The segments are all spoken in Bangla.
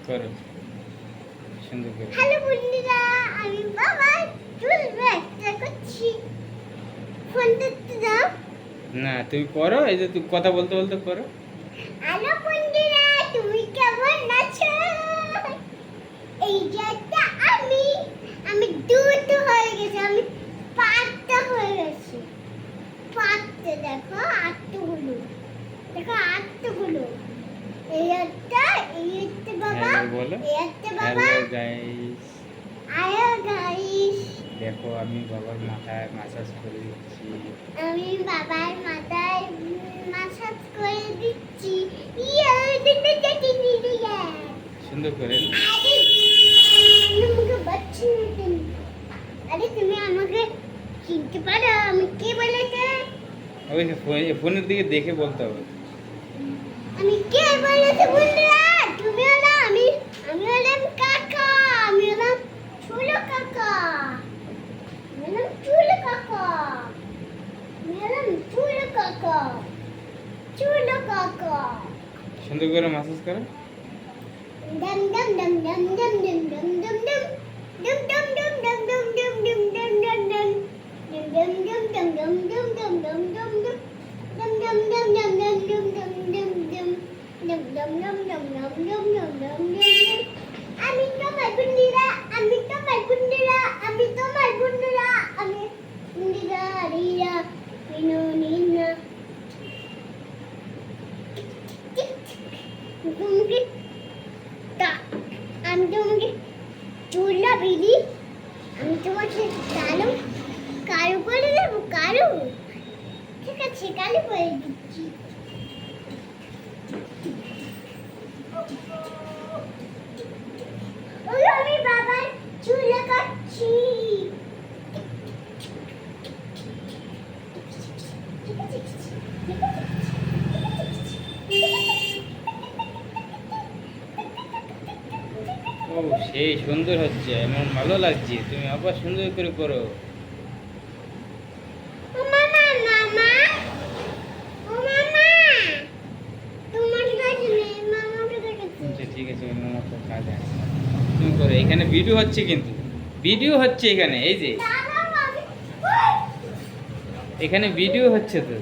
করো সুন্দর করে। হ্যালো বন্ধুরা, আমি বাবা চুল ব্যাকটা করছি। ফোনটা তো দাও। না তুমি করো, এই যে তুমি কথা বলতে বলতে করো। হ্যালো বন্ধুরা, তুমি কেমন আছো? এই যে একটা আমি দুটো হয়ে গেছে, আমি পাঁচটা হয়ে গেছে। পাঁচটা দেখো, আটগুলো দেখো, আটগুলো। এই একটা বাবা, হ্যালো বলো। এই একটা বাবা। হ্যালো গাইস, আয়ো গাইস, দেখো আমি বাবার মাথায় ম্যাসাজ করে দিচ্ছি। আমি বাবার মাথায় মাসাজ করে দিচ্ছি। ইয়া দিতে যেতে দিদি ইয়া। সুন্দর করে। আরে আমাকে বাচ্চা নিতেন। আরে তুমি আমাকে চিনতে পারো? আমি কে বলেছে? ওই ফোনের দিকে দেখে বলতে হবে। আমি কে বলেছে বন্ধুরা? তুমি হলো আমি হলাম কাকা। আমি হলাম চুলো কাকা। আমি হলাম চুলো কাকা। আমি হলাম চুলো কাকা। চুলো কাকা। সুন্দর করে ম্যাসাজ করো। Dum dum dum dum dum dum dum dum dum. Dum dum dum dum dum dum dum dum dum dum. Dum dum dum dum dum dum dum dum dum. Dum dum dum dum dum dum dum dum dum. Dum dum dum dum dum dum dum dum dum. আমি তোমার বন্ধুরা, আমি তোমার বন্ধুরা, আমি তোমার বন্ধুরা, আমি বন্ধুরা রিয়া মিনু নিনা। তুমি আমি তোমাকে চুলটা বিলি, আমি তোমাকে কালো কালো করে দেবো। কালো, ঠিক আছে, কালো করে দিচ্ছি। ওই আমি বাবার চুল কাটছি। ও সেই সুন্দর হচ্ছে, আমার ভালো লাগছে। তুমি আবার সুন্দর করে করো। ও মামা, মামা, ও মামা, তোমার কাছে নেই, মামার কাছে। আচ্ছা ঠিক আছে, অন্য একটা কাজ আছে, তুমি করো। এখানে ভিডিও হচ্ছে, কিন্তু ভিডিও হচ্ছে এখানে, এই যে দাদা আমি এখানে ভিডিও হচ্ছে তো।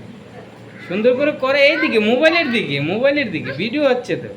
সুন্দর করে করে, এইদিকে মোবাইলের দিকে, মোবাইলের দিকে ভিডিও হচ্ছে তো।